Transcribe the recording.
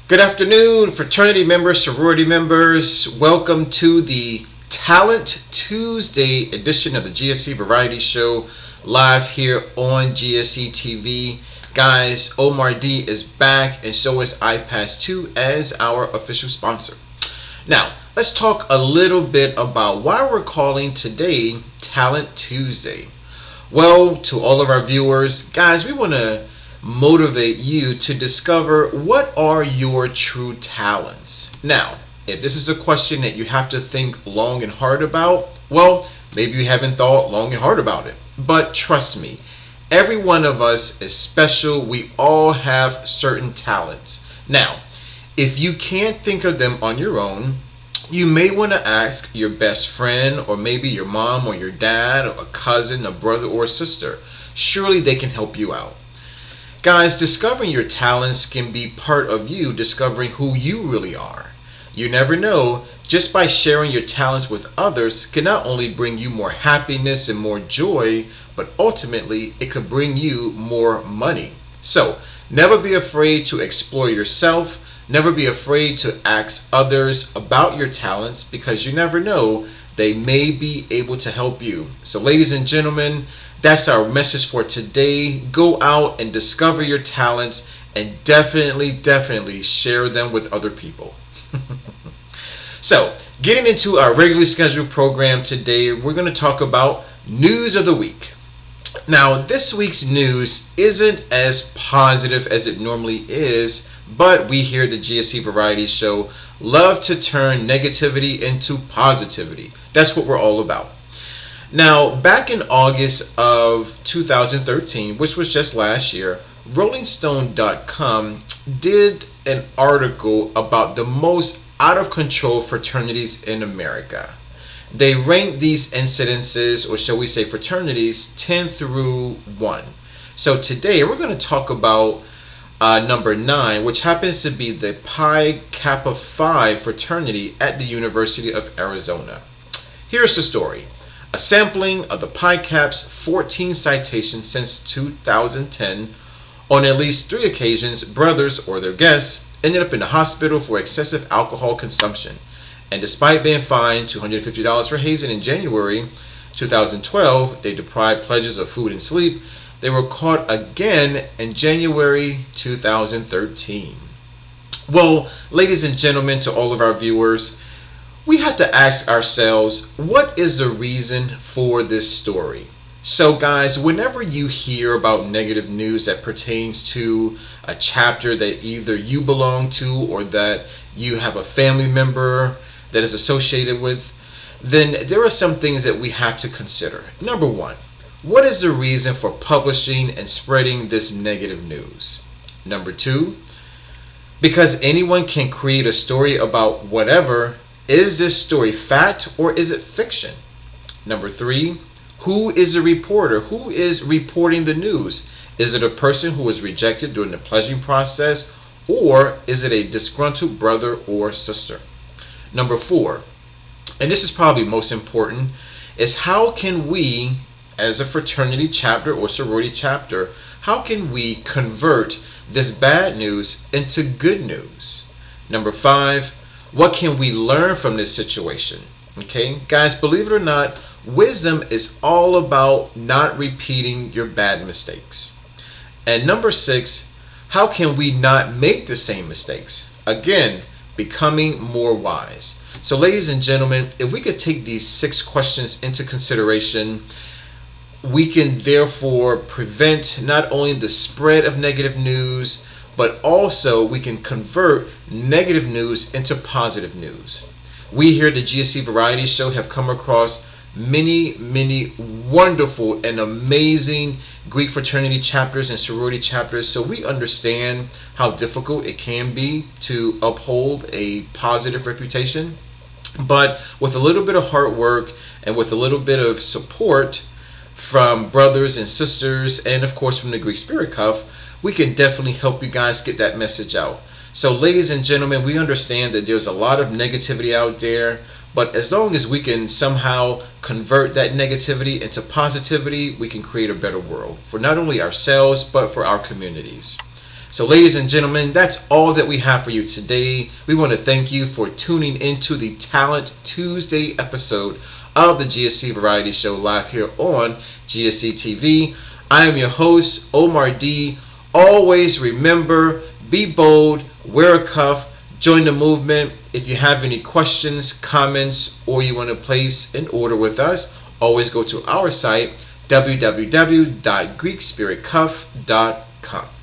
Good afternoon, fraternity members, sorority members. Welcome to the Talent Tuesday edition of the GSC Variety Show, live here on GSC TV. Guys, Omar D is back, and so is iPass2 as our official sponsor. Now, let's talk a little bit about why we're calling today Talent Tuesday. Well, to all of our viewers, guys, we want to motivate you to discover what are your true talents. Now, if this is a question that you have to think long and hard about, well, maybe you haven't thought long and hard about it. But trust me, every one of us is special. We all have certain talents. Now, if you can't think of them on your own, you may want to ask your best friend, or maybe your mom or your dad, or a cousin, a brother or a sister. Surely they can help you out. Guys, discovering your talents can be part of you discovering who you really are. You never know, just by sharing your talents with others can not only bring you more happiness and more joy, but ultimately it could bring you more money. So, never be afraid to explore yourself. Never be afraid to ask others about your talents, because you never know, they may be able to help you. So ladies and gentlemen, that's our message for today. Go out and discover your talents, and definitely share them with other people. So, getting into our regularly scheduled program today, we're going to talk about news of the week. Now, this week's news isn't as positive as it normally is, but we here at the GSC Variety Show love to turn negativity into positivity. That's what we're all about. Now, back in August of 2013, which was just last year, RollingStone.com did an article about the most out-of-control fraternities in America. They ranked these incidences, or shall we say fraternities, 10 through 1. So today we're going to talk about number 9, which happens to be the Pi Kappa Phi fraternity at the University of Arizona. Here's the story. A sampling of the Pi Kap's 14 citations since 2010. On at least 3 occasions, brothers or their guests ended up in the hospital for excessive alcohol consumption. And despite being fined $250 for hazing in January 2012, they deprived pledges of food and sleep. They were caught again in January 2013. Well, ladies and gentlemen, to all of our viewers, we have to ask ourselves, what is the reason for this story? So guys, whenever you hear about negative news that pertains to a chapter that either you belong to or that you have a family member that is associated with, then there are some things that we have to consider. Number 1, what is the reason for publishing and spreading this negative news? Number 2, because anyone can create a story about whatever, is this story fact or is it fiction? Number 3, who is the reporter? Who is reporting the news? Is it a person who was rejected during the pledging process, or is it a disgruntled brother or sister? Number 4, and this is probably most important, is how can we, as a fraternity chapter or sorority chapter, how can we convert this bad news into good news? Number 5, what can we learn from this situation? Okay, guys, believe it or not, wisdom is all about not repeating your bad mistakes. And number 6, how can we not make the same mistakes? Again, becoming more wise. So ladies and gentlemen, if we could take these 6 questions into consideration, we can therefore prevent not only the spread of negative news, but also we can convert negative news into positive news. We here at the GSC Variety Show have come across many wonderful and amazing Greek fraternity chapters and sorority chapters, so we understand how difficult it can be to uphold a positive reputation. But with a little bit of hard work and with a little bit of support from brothers and sisters, and of course from the Greek Spirit Cuff, we can definitely help you guys get that message out. So ladies and gentlemen, we understand that there's a lot of negativity out there, but as long as we can somehow convert that negativity into positivity, we can create a better world for not only ourselves, but for our communities. So, ladies and gentlemen, that's all that we have for you today. We want to thank you for tuning into the Talent Tuesday episode of the GSC Variety Show live here on GSC TV. I am your host, Omar D. Always remember, be bold, wear a cuff, join the movement. If you have any questions, comments, or you want to place an order with us, always go to our site, www.greekspiritcuff.com.